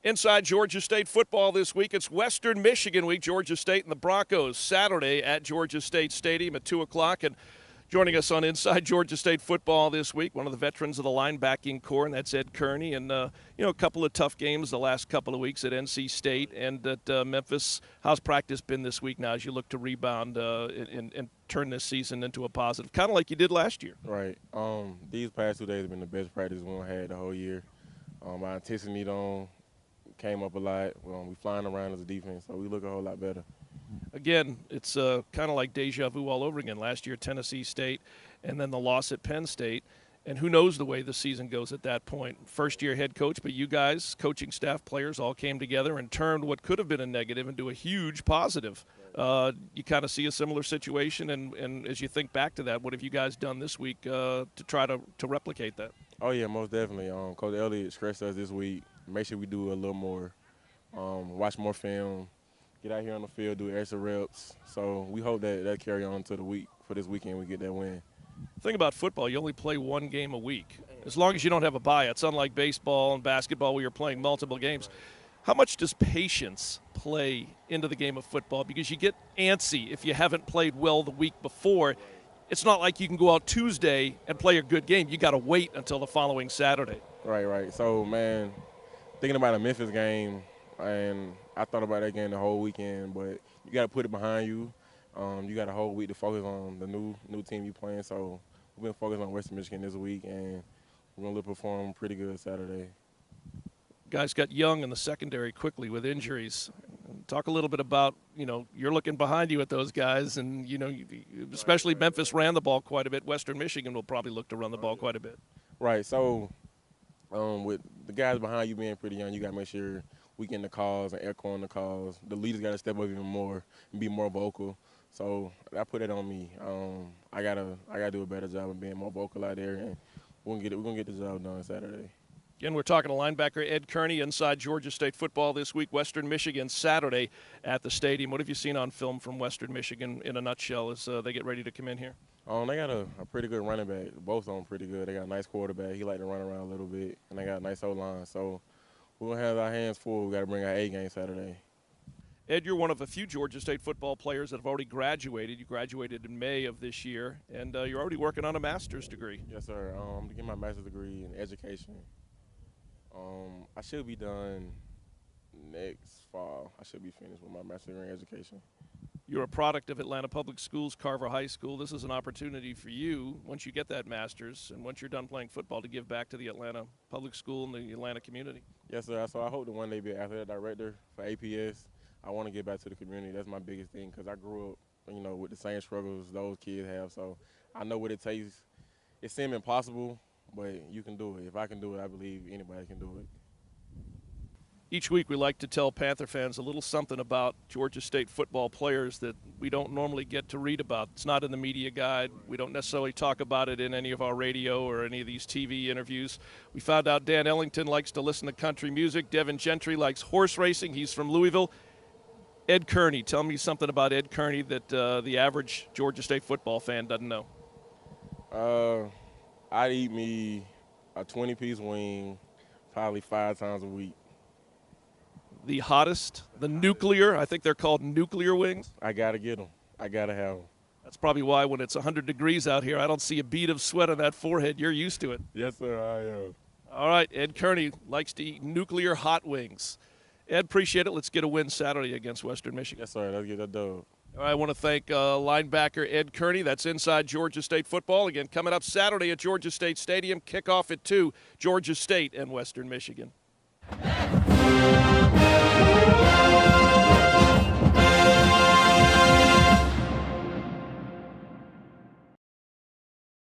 Inside Georgia State football this week, it's Western Michigan week. Georgia State and the Broncos Saturday at Georgia State Stadium at 2 o'clock. And joining us on Inside Georgia State football this week, one of the veterans of the linebacking corps, and that's Ed Curney. And, a couple of tough games the last couple of weeks at NC State and at Memphis. How's practice been this week now as you look to rebound and turn this season into a positive, kind of like you did last year? Right. These past 2 days have been the best practice we've had the whole year. Our intensity came up a lot. We flying around as a defense, so we look a whole lot better. Again, it's kind of like deja vu all over again. Last year, Tennessee State, and then the loss at Penn State. And who knows the way the season goes at that point. First-year head coach, but you guys, coaching staff, players, all came together and turned what could have been a negative into a huge positive. You kind of see a similar situation, and as you think back to that, what have you guys done this week to try to replicate that? Oh, yeah, most definitely. Coach Elliott stressed us this week. Make sure we do a little more, watch more film, get out here on the field, do extra reps. So we hope that carry on to the week. For this weekend, we get that win. The thing about football, you only play one game a week. As long as you don't have a bye. It's unlike baseball and basketball where you're playing multiple games. How much does patience play into the game of football? Because you get antsy if you haven't played well the week before. It's not like you can go out Tuesday and play a good game. You got to wait until the following Saturday. Right. So, man, thinking about a Memphis game, and I thought about that game the whole weekend, but you got to put it behind you. You got a whole week to focus on the new team you playing. So we've been focused on Western Michigan this week, and we're going to perform pretty good Saturday. Guys got young in the secondary quickly with injuries. Talk a little bit about, you're looking behind you at those guys, and, especially Memphis ran the ball quite a bit. Western Michigan will probably look to run the ball quite a bit. Right. So with the guys behind you being pretty young, you got to make sure we get the calls and echoing the calls. The leaders got to step up even more and be more vocal. So I put it on me. I gotta do a better job of being more vocal out there, and we're gonna get the job done Saturday. Again, we're talking to linebacker Ed Curney inside Georgia State football this week. Western Michigan Saturday at the stadium. What have you seen on film from Western Michigan in a nutshell as they get ready to come in here? They got a pretty good running back. Both of them pretty good. They got a nice quarterback. He like to run around a little bit, and they got a nice O-line. So we're gonna have our hands full. We got to bring our A game Saturday. Ed, you're one of a few Georgia State football players that have already graduated. You graduated in May of this year, and you're already working on a master's degree. Yes, sir. To get my master's degree in education. I should be done next fall. I should be finished with my master's degree in education. You're a product of Atlanta Public Schools, Carver High School. This is an opportunity for you, once you get that master's and once you're done playing football, to give back to the Atlanta Public School and the Atlanta community. Yes, sir. So I hope to one day be an athletic director for APS. I want to get back to the community. That's my biggest thing, because I grew up, with the same struggles those kids have. So I know what it takes. It seems impossible, but you can do it. If I can do it, I believe anybody can do it. Each week we like to tell Panther fans a little something about Georgia State football players that we don't normally get to read about. It's not in the media guide. We don't necessarily talk about it in any of our radio or any of these TV interviews. We found out Dan Ellington likes to listen to country music. Devin Gentry likes horse racing. He's from Louisville. Ed Curney, tell me something about Ed Curney that the average Georgia State football fan doesn't know. I'd eat me a 20-piece wing probably 5 times a week. The hottest, the nuclear, I think they're called nuclear wings. I got to get them. I got to have them. That's probably why when it's 100 degrees out here, I don't see a bead of sweat on that forehead. You're used to it. Yes, sir, I am. All right, Ed Curney likes to eat nuclear hot wings. Ed, appreciate it. Let's get a win Saturday against Western Michigan. Yes, sir. Let's get that dub. All right, I want to thank linebacker Ed Curney. That's inside Georgia State football. Again, coming up Saturday at Georgia State Stadium. Kickoff at 2, Georgia State and Western Michigan.